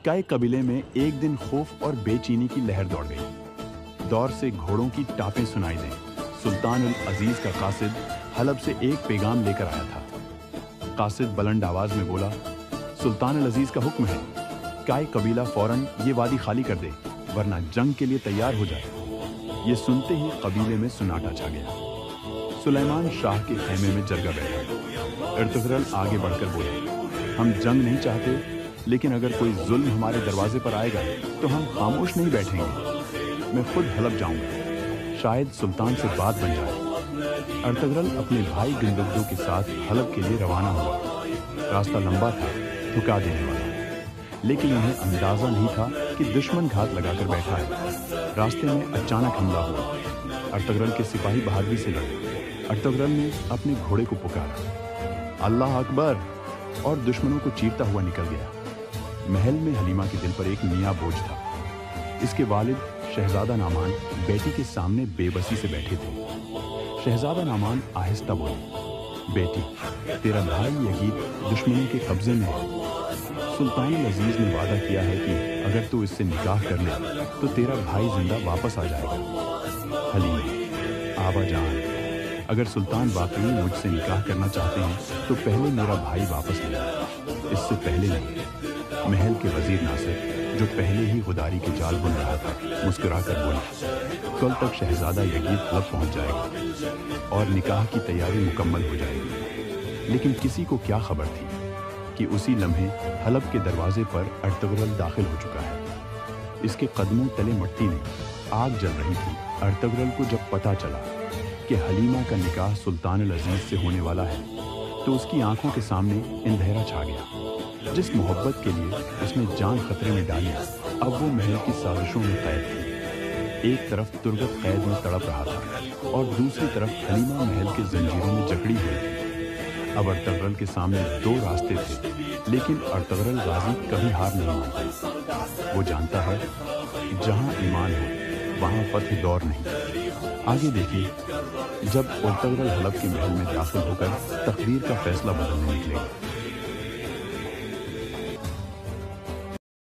कई कबीले में एक दिन खौफ और बेचैनी की लहर दौड़ गई। दौर से घोड़ों की टापें सुनाई दें। सुल्तान अल अजीज का कासिद हलब से एक पैगाम लेकर आया था। कासिद बुलंद आवाज में बोला, सुल्तान अल अजीज का हुक्म है, काय कबीला फौरन ये वादी खाली कर दे, वरना जंग के लिए तैयार हो जाए। ये सुनते ही कबीले में सुनाटा छा गया। सुलेमान शाह के खेमे में जरगा बैठा। अर्तुगरुल आगे बढ़कर बोला, हम जंग नहीं चाहते, लेकिन अगर कोई जुल्म हमारे दरवाजे पर आएगा तो हम खामोश नहीं बैठेंगे। मैं खुद हलब जाऊंगा, शायद सुल्तान से बात बन जाए। अर्तुगरुल अपने भाई गिंदुगदो के साथ हलब के लिए रवाना हुआ। रास्ता लंबा था, थका देने वाला, लेकिन उन्हें अंदाजा नहीं था कि दुश्मन घात लगाकर बैठा है। रास्ते में अचानक हमला हुआ। अर्तुगरुल के सिपाही बहादुरी से लड़े। अर्तुगरुल ने अपने घोड़े को पुकारा, अल्लाह अकबर, और दुश्मनों को चीरता हुआ निकल गया। महल में हलीमा के दिल पर एक नया बोझ था। इसके वालिद शहजादा नामान बेटी के सामने बेबसी से बैठे थे। शहजादा नामान आहिस्ता बोले, बेटी, तेरा भाई यजीद दुश्मनों के कब्जे में है। सुल्तान अल अजीज ने वादा किया है कि अगर तू इससे निकाह कर ले तो तेरा भाई जिंदा वापस आ जाएगा। हलीमा, आबा जान, अगर सुल्तान वाकई मुझसे निकाह करना चाहते हैं तो पहले मेरा भाई वापस ले, इससे पहले नहीं। महल के वजीर नासिर, जो पहले ही खुदारी के जाल बुन रहा था, मुस्कुराकर बोला, कल तक शहजादा यजीद हलब पहुंच जाएगा और निकाह की तैयारी मुकम्मल हो जाएगी। लेकिन किसी को क्या खबर थी कि उसी लम्हे हलब के दरवाजे पर अर्तुगरुल दाखिल हो चुका है। इसके कदमों तले मट्टी नहीं, आग जल रही थी। अर्तुगरुल को जब पता चला कि हलीमा का निकाह सुल्तान अल अजीज से होने वाला है तो उसकी आंखों के सामने अंधेरा छा गया। जिस मोहब्बत के लिए उसने जान खतरे में डाली, अब वो महल की साजिशों में कैद थी। एक तरफ तुर्गत कैद में तड़प रहा था और दूसरी तरफ हलीमा महल के जंजीरों में जकड़ी हुई थी। अब अर्तुगरुल के सामने दो रास्ते थे, लेकिन अर्तुगरुल गाजी कभी हार नहीं मानता। वो जानता है, जहां ईमान है वहां फतह दौर नहीं। आगे देखिए, जब अर्तुगरुल हलब के महल में दाखिल होकर तकदीर का फैसला बदलने निकलेगा।